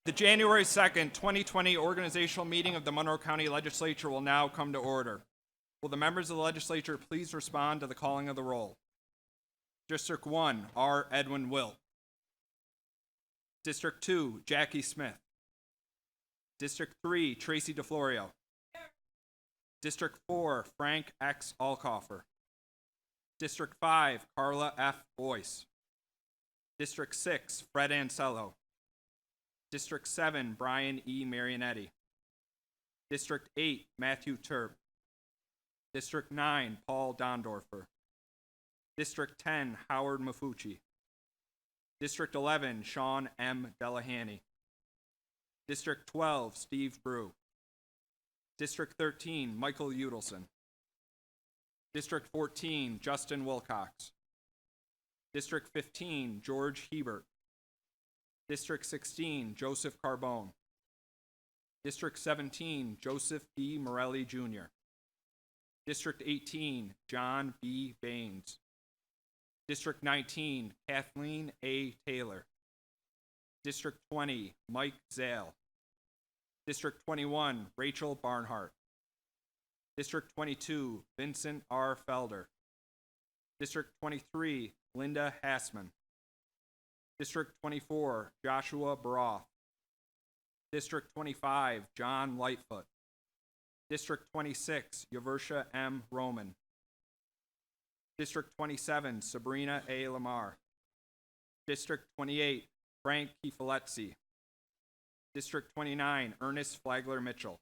The January 2nd, 2020 organizational meeting of the Monroe County Legislature will now come to order. Will the members of the legislature please respond to the calling of the roll? District 1, R. Edwin Wilt. District 2, Jackie Smith. District 3, Tracy DeFlorio. District 4, Frank X. Alcoffer. District 5, Carla F. Boyce. District 6, Fred Ansello. District 7, Brian E. Marionetti. District 8, Matthew Turp. District 9, Paul Dondorfer. District 10, Howard Mafucci. District 11, Sean M. Delahanty. District 12, Steve Brew. District 13, Michael Udelson. District 14, Justin Wilcox. District 15, George Hebert. District 16, Joseph Carbone. District 17, Joseph B. Morelli Jr. District 18, John B. Baines. District 19, Kathleen A. Taylor. District 20, Mike Zale. District 21, Rachel Barnhart. District 22, Vincent R. Felder. District 23, Linda Hassman. District 24, Joshua Baroff. District 25, John Lightfoot. District 26, Yaversha M. Roman. District 27, Sabrina A. Lamar. District 28, Frank Kifalezzi. District 29, Ernest Flagler Mitchell.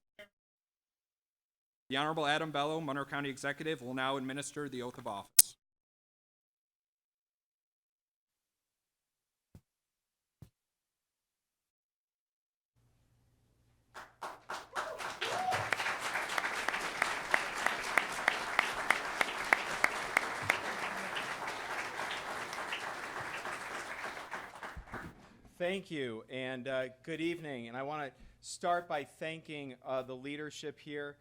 The Honorable Adam Bello, Monroe County Executive, will now administer the oath of office. Thank you, and good evening. And I want to start by thanking the leadership here,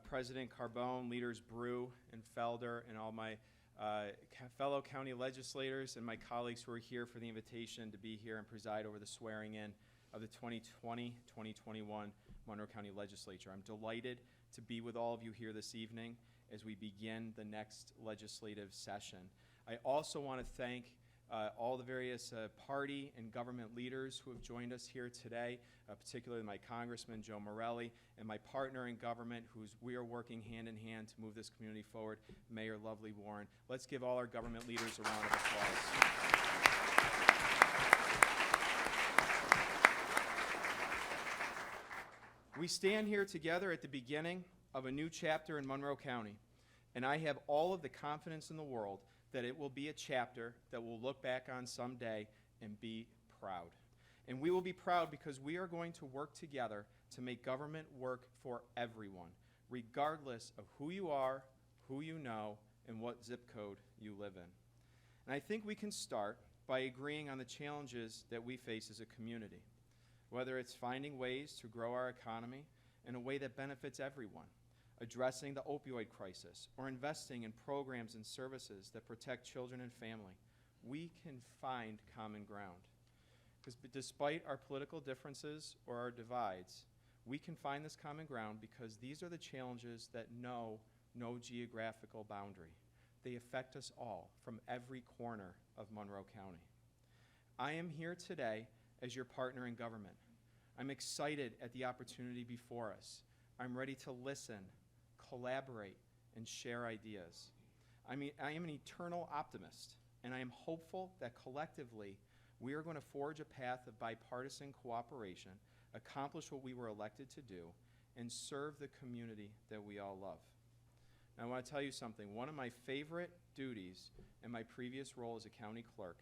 President Carbone, leaders Brew and Felder, and all my fellow county legislators and my colleagues who are here for the invitation to be here and preside over the swearing in of the 2020-2021 Monroe County Legislature. I'm delighted to be with all of you here this evening as we begin the next legislative session. I also want to thank all the various party and government leaders who have joined us here today, particularly my Congressman Joe Morelli and my partner in government we are working hand in hand to move this community forward, Mayor Lovely Warren. Let's give all our government leaders a round of applause. We stand here together at the beginning of a new chapter in Monroe County, and I have all of the confidence in the world that it will be a chapter that we'll look back on someday and be proud. And we will be proud because we are going to work together to make government work for everyone, regardless of who you are, who you know, and what zip code you live in. And I think we can start by agreeing on the challenges that we face as a community, whether it's finding ways to grow our economy in a way that benefits everyone, addressing the opioid crisis, or investing in programs and services that protect children and family. We can find common ground. Because despite our political differences or our divides, we can find this common ground because these are the challenges that know no geographical boundary. They affect us all from every corner of Monroe County. I am here today as your partner in government. I'm excited at the opportunity before us. I'm ready to listen, collaborate, and share ideas. I am an eternal optimist, and I am hopeful that collectively we are going to forge a path of bipartisan cooperation, accomplish what we were elected to do, and serve the community that we all love. Now, I want to tell you something. One of my favorite duties in my previous role as a county clerk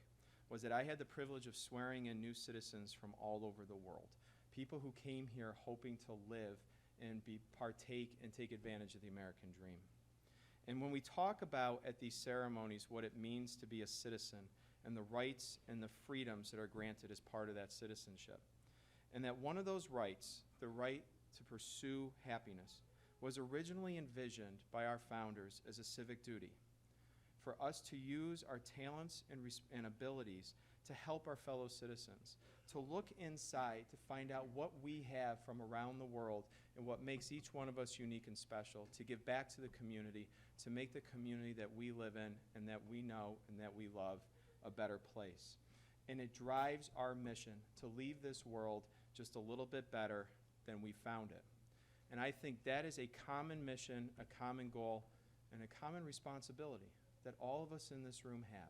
was that I had the privilege of swearing in new citizens from all over the world, people who came here hoping to live and partake and take advantage of the American dream. And when we talk about at these ceremonies what it means to be a citizen and the rights and the freedoms that are granted as part of that citizenship, and that one of those rights, the right to pursue happiness, was originally envisioned by our founders as a civic duty. for us to use our talents and abilities to help our fellow citizens, to look inside to find out what we have from around the world and what makes each one of us unique and special, to give back to the community, to make the community that we live in and that we know and that we love a better place. And it drives our mission to leave this world just a little bit better than we found it. And I think that is a common mission, a common goal, and a common responsibility that all of us in this room have,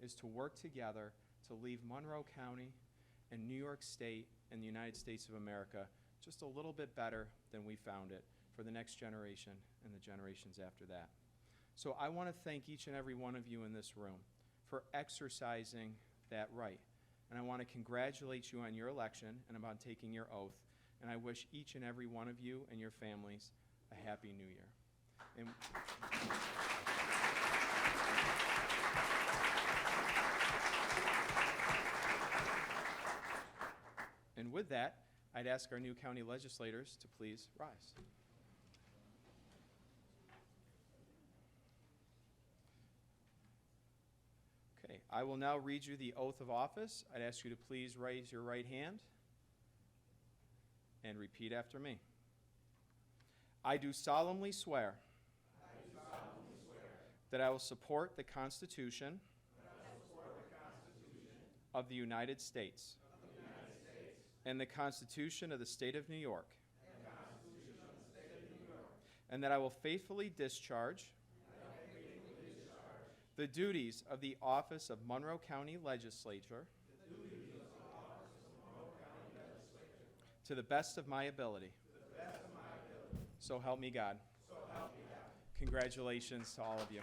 is to work together to leave Monroe County and New York State and the United States of America just a little bit better than we found it for the next generation and the generations after that. So I want to thank each and every one of you in this room for exercising that right. And I want to congratulate you on your election and about taking your oath. And I wish each and every one of you and your families a happy new year. And with that, I'd ask our new county legislators to please rise. Okay, I will now read you the oath of office. I'd ask you to please raise your right hand and repeat after me. I do solemnly swear that I will support the Constitution of the United States and the Constitution of the State of New York, and that I will faithfully discharge the duties of the office of Monroe County Legislature to the best of my ability. So help me God. Congratulations to all of you.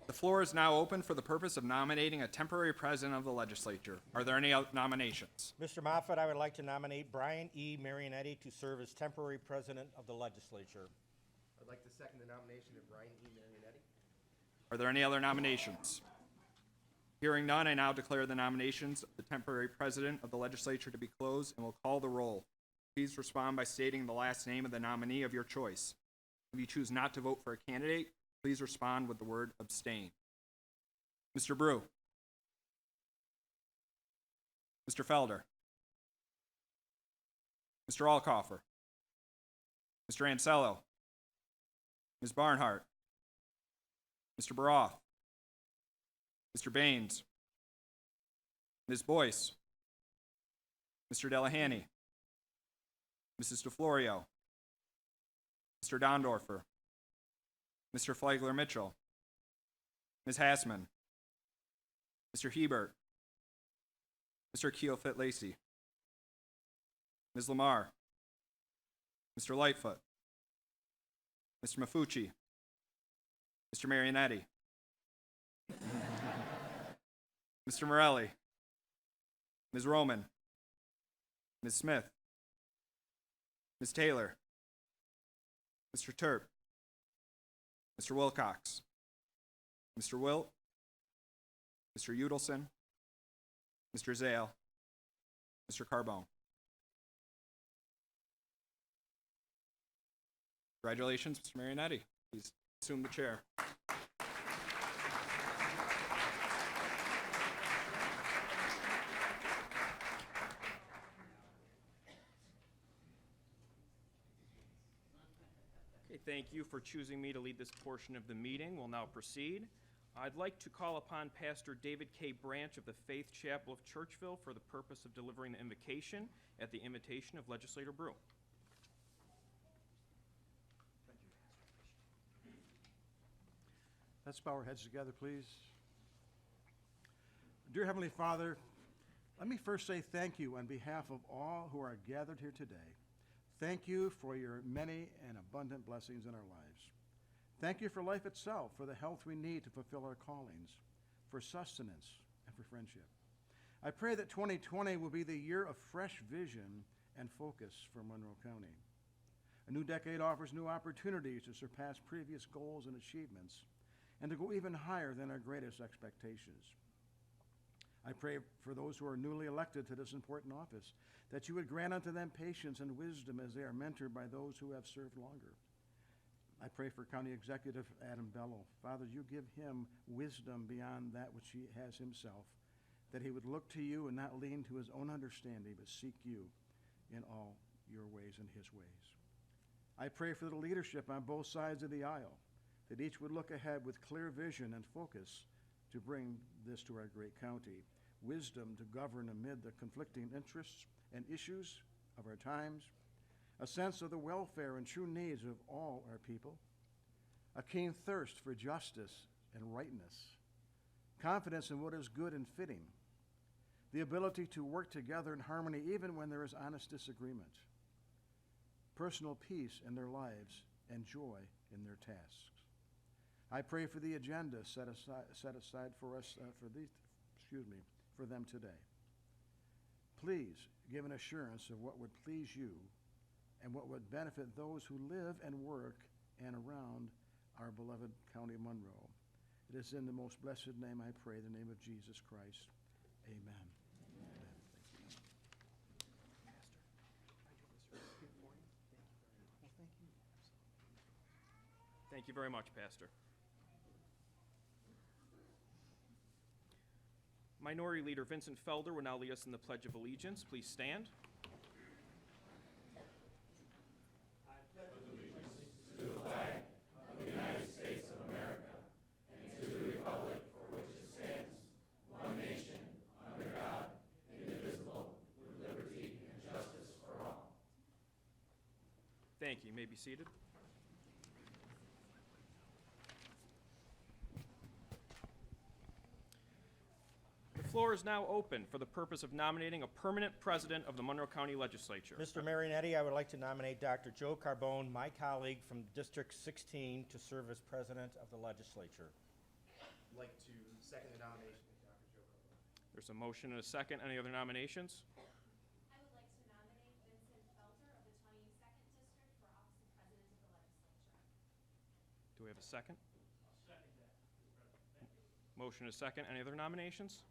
The floor is now open for the purpose of nominating a temporary president of the legislature. Are there any nominations? Mr. Moffett, I would like to nominate Brian E. Marionetti to serve as temporary president of the legislature. I'd like to second the nomination of Brian E. Marionetti. Are there any other nominations? Hearing none, I now declare the nominations of the temporary president of the legislature to be closed and will call the roll. Please respond by stating the last name of the nominee of your choice. If you choose not to vote for a candidate, please respond with the word abstain. Mr. Brew. Mr. Felder. Mr. Alcoffer. Mr. Ansello. Ms. Barnhart. Mr. Baroff. Mr. Baines. Ms. Boyce. Mr. Delahanty. Mrs. DeFlorio. Mr. Dondorfer. Mr. Flagler Mitchell. Ms. Hassman. Mr. Hebert. Mr. Keelfit Lacey. Ms. Lamar. Mr. Lightfoot. Mr. Mafucci. Mr. Marionetti. Mr. Morelli. Ms. Roman. Ms. Smith. Ms. Taylor. Mr. Turp. Mr. Wilcox. Mr. Wilt. Mr. Udelson. Mr. Zale. Mr. Carbone. Congratulations, Mr. Marionetti. Please assume the chair. Thank you for choosing me to lead this portion of the meeting. We'll now proceed. I'd like to call upon Pastor David K. Branch of the Faith Chapel of Churchville for the purpose of delivering the invocation at the invitation of Legislator Brew. Let's bow our heads together, please. Dear Heavenly Father, let me first say thank you on behalf of all who are gathered here today. Thank you for your many and abundant blessings in our lives. Thank you for life itself, for the health we need to fulfill our callings, for sustenance, and for friendship. I pray that 2020 will be the year of fresh vision and focus for Monroe County. A new decade offers new opportunities to surpass previous goals and achievements and to go even higher than our greatest expectations. I pray for those who are newly elected to this important office, that you would grant unto them patience and wisdom as they are mentored by those who have served longer. I pray for County Executive Adam Bello. Father, you give him wisdom beyond that which he has himself, that he would look to you and not lean to his own understanding, but seek you in all your ways and his ways. I pray for the leadership on both sides of the aisle, that each would look ahead with clear vision and focus to bring this to our great county. Wisdom to govern amid the conflicting interests and issues of our times, a sense of the welfare and true needs of all our people, a keen thirst for justice and rightness, confidence in what is good and fitting, the ability to work together in harmony even when there is honest disagreement, personal peace in their lives, and joy in their tasks. I pray for the agenda set aside for us for them today. Please give an assurance of what would please you and what would benefit those who live and work and around our beloved County of Monroe. It is in the most blessed name I pray, the name of Jesus Christ. Amen. Thank you very much, Pastor. Minority Leader Vincent Felder will now lead us in the Pledge of Allegiance. Please stand. Thank you. You may be seated. The floor is now open for the purpose of nominating a permanent president of the Monroe County Legislature. Mr. Marinetti, I would like to nominate Dr. Joe Carbone, my colleague from District 16, to serve as president of the legislature. I'd like to second the nomination of Dr. Joe Carbone. There's a motion and a second. Any other nominations? I would like to nominate Vincent Felter of the 22nd District for office of President of the Legislature. Do we have a second? I'll second that, Mr. President. Motion and a second. Any other nominations?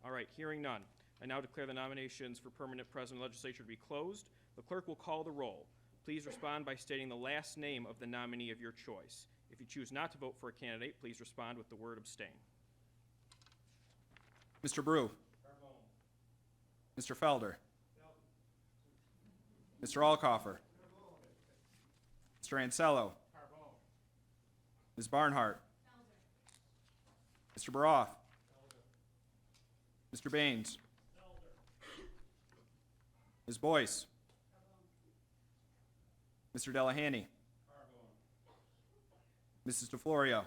All right, hearing none. I now declare the nominations for permanent president of the legislature to be closed. The clerk will call the roll. Please respond by stating the last name of the nominee of your choice. If you choose not to vote for a candidate, please respond with the word abstain. Mr. Brew. Mr. Felder. Mr. Alcoffer. Mr. Ansello. Ms. Barnhart. Mr. Baroff. Mr. Baines. Ms. Boyce. Mr. Delahanty. Mrs. DeFlorio.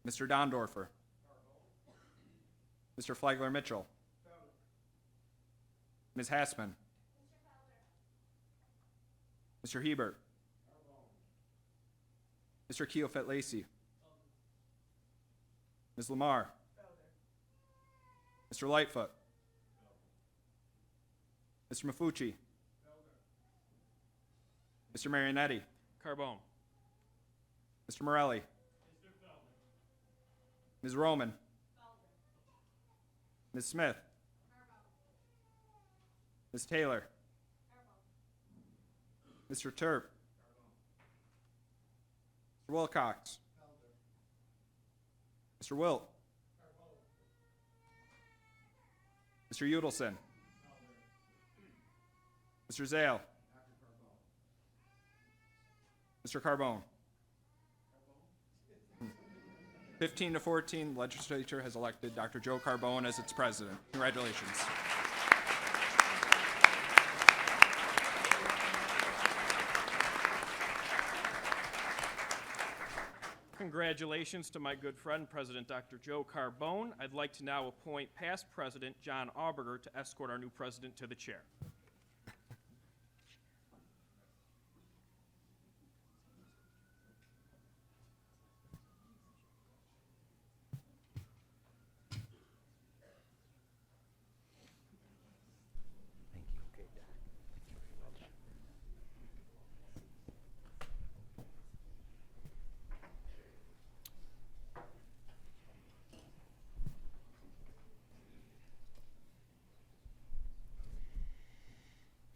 Mr. Dondorfer. Mr. Flagler Mitchell. Ms. Hassman. Mr. Hebert. Mr. Keofit Lacey. Ms. Lamar. Mr. Lightfoot. Mr. Mafucci. Mr. Marinetti. Carbone. Mr. Morelli. Ms. Roman. Ms. Smith. Ms. Taylor. Mr. Terp. Mr. Wilcox. Mr. Wilt. Mr. Udelson. Mr. Zale. Mr. Carbone. 15 to 14, the legislature has elected Dr. Joe Carbone as its president. Congratulations. Congratulations to my good friend, President Dr. Joe Carbone. I'd like to now appoint past President John Auberger to escort our new president to the chair. Thank you. Okay, Doc. Thank you very much.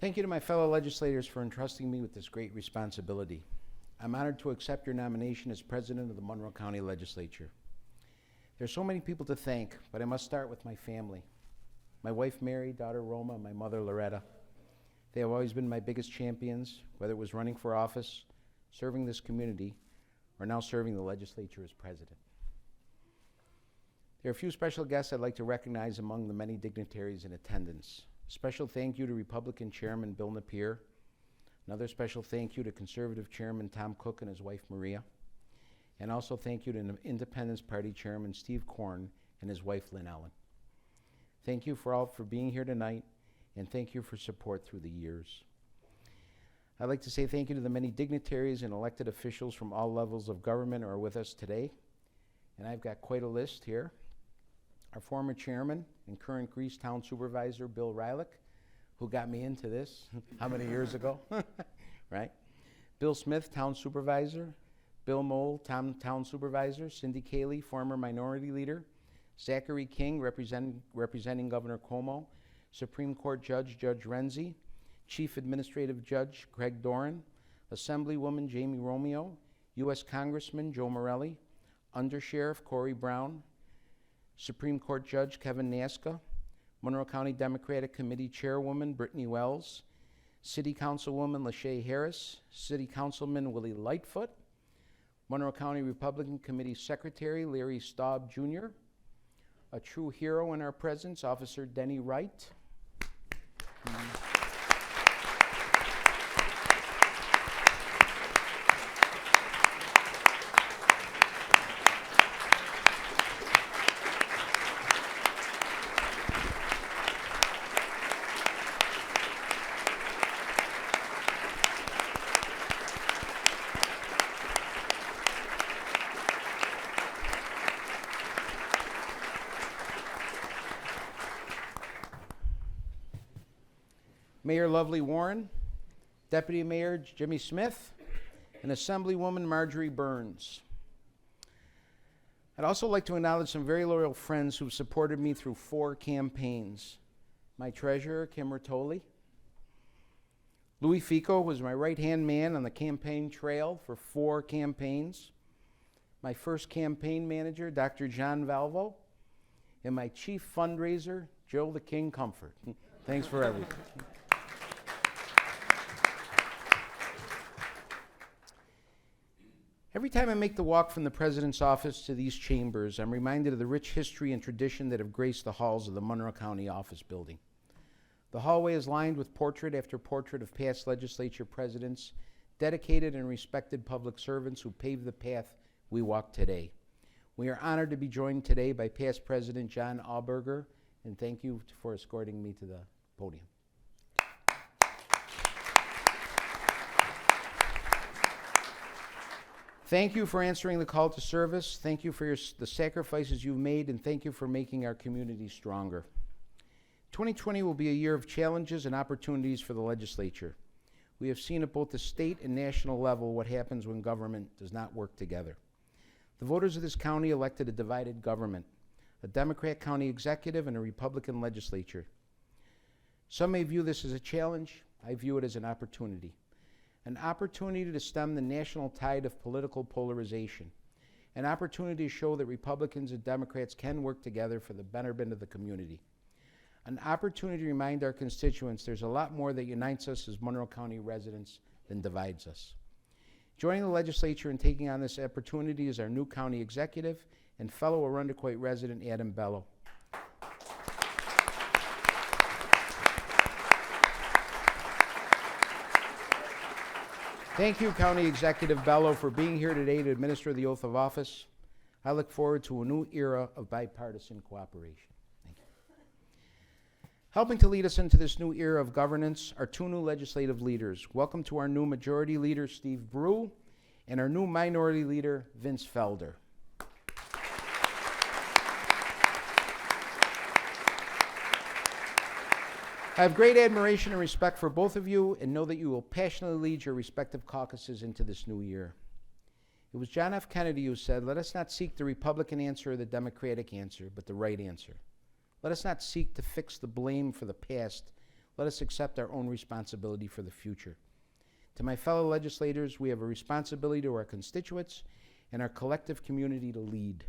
Thank you to my fellow legislators for entrusting me with this great responsibility. I'm honored to accept your nomination as president of the Monroe County Legislature. There are so many people to thank, but I must start with my family. My wife Mary, daughter Roma, and my mother Loretta. They have always been my biggest champions, whether it was running for office, serving this community, or now serving the legislature as president. There are a few special guests I'd like to recognize among the many dignitaries in attendance. Special thank you to Republican Chairman Bill Napier. Another special thank you to Conservative Chairman Tom Cook and his wife Maria. And also thank you to Independence Party Chairman Steve Korn and his wife Lynn Allen. Thank you for being here tonight, and thank you for support through the years. I'd like to say thank you to the many dignitaries and elected officials from all levels of government who are with us today. And I've got quite a list here. Our former chairman and current Greece Town Supervisor, Bill Rylick, who got me into this how many years ago, right? Bill Smith, Town Supervisor. Bill Mole, Town Supervisor. Cindy Cayley, former Minority Leader. Zachary King, representing Governor Cuomo. Supreme Court Judge, Judge Renzi. Chief Administrative Judge, Craig Doran. Assemblywoman Jamie Romeo. U.S. Congressman Joe Morelli. Undersheriff Corey Brown. Supreme Court Judge Kevin Naska. Monroe County Democratic Committee Chairwoman Brittany Wells. City Councilwoman Lachey Harris. City Councilman Willie Lightfoot. Monroe County Republican Committee Secretary Larry Staub Jr. A true hero in our presence, Officer Denny Wright. Mayor Lovely Warren, Deputy Mayor Jimmy Smith, and Assemblywoman Marjorie Burns. I'd also like to acknowledge some very loyal friends who've supported me through 4 campaigns. My treasurer, Kim Rotoli. Louis Fico was my right-hand man on the campaign trail for 4 campaigns. My first campaign manager, Dr. John Valvo. And my chief fundraiser, Joe the King Comfort. Thanks for everything. Every time I make the walk from the President's office to these chambers, I'm reminded of the rich history and tradition that have graced the halls of the Monroe County Office Building. The hallway is lined with portrait after portrait of past legislature presidents, dedicated and respected public servants who paved the path we walk today. We are honored to be joined today by past President John Auberger, and thank you for escorting me to the podium. Thank you for answering the call to service. Thank you for the sacrifices you've made, and thank you for making our community stronger. 2020 will be a year of challenges and opportunities for the legislature. We have seen at both the state and national level what happens when government does not work together. The voters of this county elected a divided government, a Democrat county executive and a Republican legislature. Some may view this as a challenge. I view it as an opportunity. An opportunity to stem the national tide of political polarization. An opportunity to show that Republicans and Democrats can work together for the betterment of the community. An opportunity to remind our constituents there's a lot more that unites us as Monroe County residents than divides us. Joining the legislature and taking on this opportunity is our new county executive and fellow Arundecoit resident, Adam Bello. Thank you, County Executive Bello, for being here today to administer the oath of office. I look forward to a new era of bipartisan cooperation. Thank you. Helping to lead us into this new era of governance are 2 new legislative leaders. Welcome to our new Majority Leader, Steve Brew, and our new Minority Leader, Vince Felder. I have great admiration and respect for both of you and know that you will passionately lead your respective caucuses into this new year. It was John F. Kennedy who said, "Let us not seek the Republican answer or the Democratic answer, but the right answer. Let us not seek to fix the blame for the past. let us accept our own responsibility for the future. To my fellow legislators, we have a responsibility to our constituents and our collective community to lead.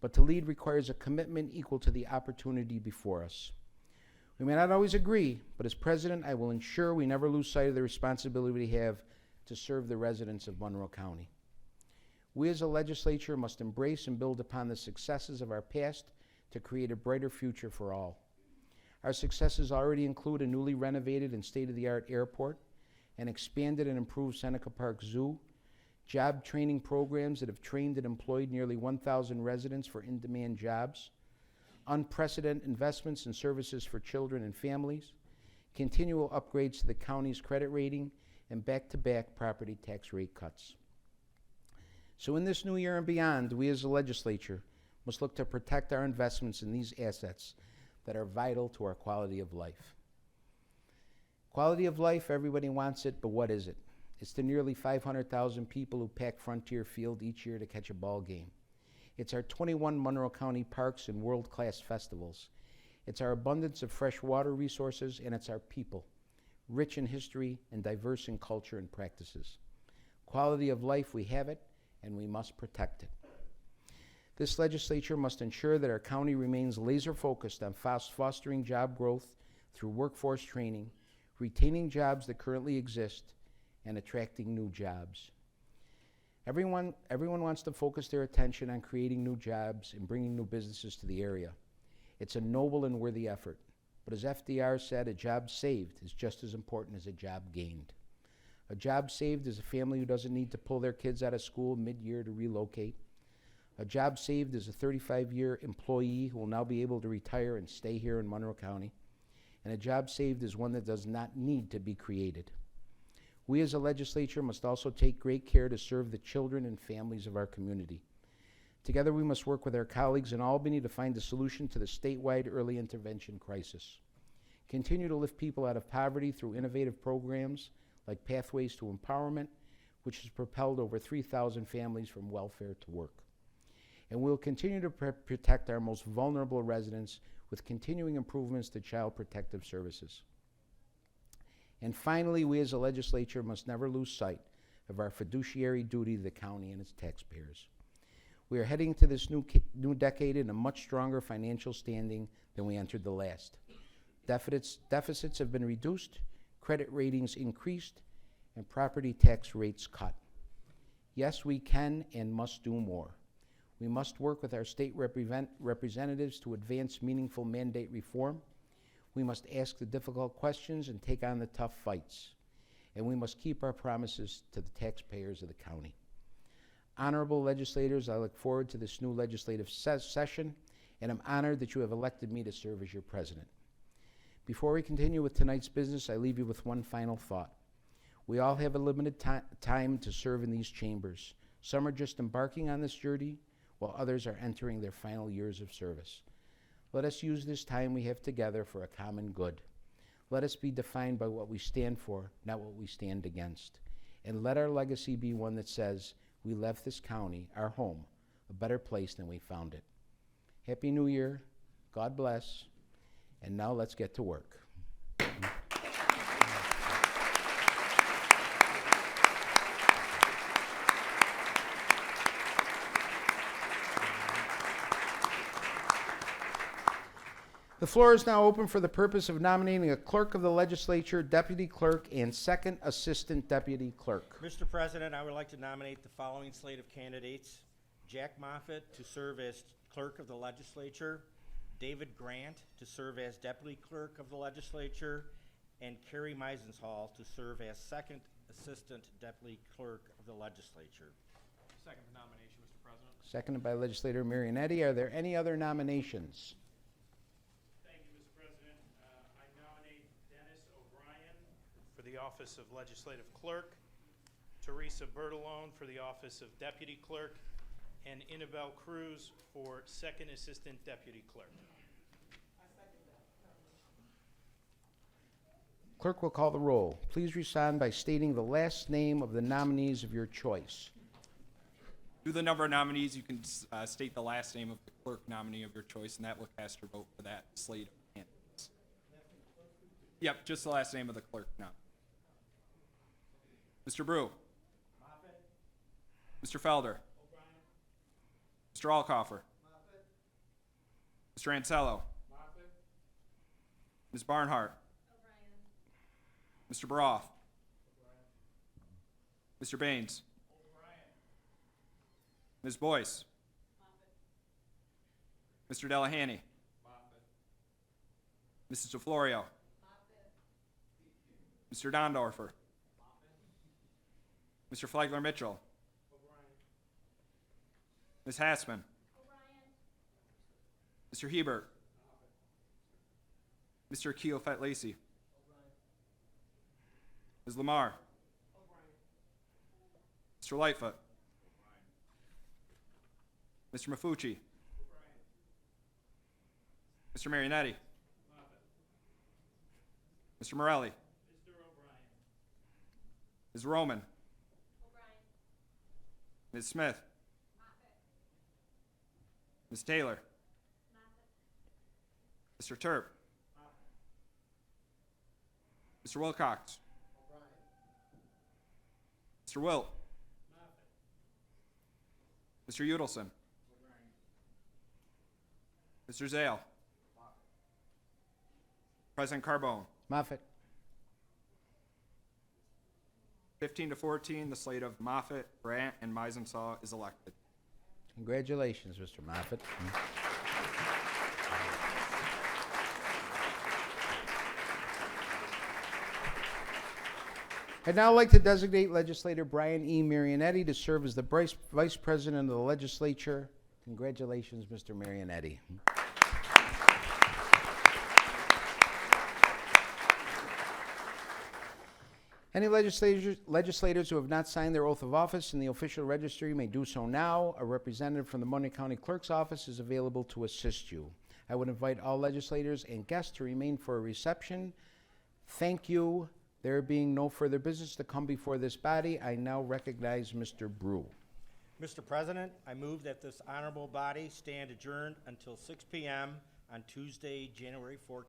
But to lead requires a commitment equal to the opportunity before us. We may not always agree, but as president, I will ensure we never lose sight of the responsibility we have to serve the residents of Monroe County. We as a legislature must embrace and build upon the successes of our past to create a brighter future for all. Our successes already include a newly renovated and state-of-the-art airport, an expanded and improved Seneca Park Zoo, job training programs that have trained and employed nearly 1,000 residents for in-demand jobs, unprecedented investments in services for children and families, continual upgrades to the county's credit rating, and back-to-back property tax rate cuts. So in this new year and beyond, we as a legislature must look to protect our investments in these assets that are vital to our quality of life. Quality of life, everybody wants it, but what is it? It's the nearly 500,000 people who pack Frontier Field each year to catch a ball game. It's our 21 Monroe County parks and world-class festivals. It's our abundance of fresh water resources, and it's our people, rich in history and diverse in culture and practices. Quality of life, we have it, and we must protect it. This legislature must ensure that our county remains laser-focused on fostering job growth through workforce training, retaining jobs that currently exist, and attracting new jobs. Everyone wants to focus their attention on creating new jobs and bringing new businesses to the area. It's a noble and worthy effort. But as FDR said, a job saved is just as important as a job gained. A job saved is a family who doesn't need to pull their kids out of school mid-year to relocate. A job saved is a 35-year employee who will now be able to retire and stay here in Monroe County. And a job saved is one that does not need to be created. We as a legislature must also take great care to serve the children and families of our community. Together we must work with our colleagues in Albany to find a solution to the statewide early intervention crisis. Continue to lift people out of poverty through innovative programs like Pathways to Empowerment, which has propelled over 3,000 families from welfare to work. And we'll continue to protect our most vulnerable residents with continuing improvements to child protective services. And finally, we as a legislature must never lose sight of our fiduciary duty to the county and its taxpayers. We are heading to this new decade in a much stronger financial standing than we entered the last. Deficits have been reduced, credit ratings increased, and property tax rates cut. Yes, we can and must do more. We must work with our state representatives to advance meaningful mandate reform. We must ask the difficult questions and take on the tough fights. And we must keep our promises to the taxpayers of the county. Honorable legislators, I look forward to this new legislative session, and I'm honored that you have elected me to serve as your president. Before we continue with tonight's business, I leave you with one final thought. We all have a limited time to serve in these chambers. Some are just embarking on this journey, while others are entering their final years of service. Let us use this time we have together for a common good. Let us be defined by what we stand for, not what we stand against. And let our legacy be one that says, we left this county, our home, a better place than we found it. Happy New Year, God bless, and now let's get to work. The floor is now open for the purpose of nominating a clerk of the legislature, deputy clerk, and second assistant deputy clerk. Mr. President, I would like to nominate the following slate of candidates. Jack Moffitt to serve as clerk of the legislature, David Grant to serve as deputy clerk of the legislature, and Carrie Meisenshall to serve as second assistant deputy clerk of the legislature. Second the nomination, Mr. President. Seconded by legislator Marionetti. Are there any other nominations? For the office of legislative clerk, Teresa Bertolone for the office of deputy clerk, and Inabel Cruz for second assistant deputy clerk. Clerk will call the roll. Please respond by stating the last name of the nominees of your choice. Due to the number of nominees, you can state the last name of the clerk nominee of your choice, and that will cast your vote for that slate of candidates. Yep, just the last name of the clerk now. Mr. Brew. Mr. Felder. Mr. Alcoffer. Mr. Ansello. Ms. Barnhart. Mr. Baroff. Mr. Baines. Ms. Boyce. Mr. Delahanty. Mrs. DeFlorio. Mr. Dondorfer. Mr. Flagler Mitchell. Ms. Hassman. Mr. Hebert. Mr. Keofet Lacey. Ms. Lamar. Mr. Lightfoot. Mr. Mafucci. Mr. Marionetti. Mr. Morelli. Ms. Roman. Ms. Smith. Ms. Taylor. Mr. Turp. Mr. Wilcox. Mr. Wilt. Mr. Udelson. Mr. Zale. President Carbone. Moffett. 15 to 14, the slate of Moffett, Brandt, and Meisensaw is elected. Congratulations, Mr. Moffett. I'd now like to designate Legislator Brian E. Marionetti to serve as the Vice President of the Legislature. Congratulations, Mr. Marionetti. Any legislators who have not signed their oath of office in the official registry may do so now. A representative from the Monroe County Clerk's office is available to assist you. I would invite all legislators and guests to remain for a reception. Thank you. There being no further business to come before this body, I now recognize Mr. Brew. Mr. President, I move that this honorable body stand adjourned until 6 p.m. on Tuesday, January 14th.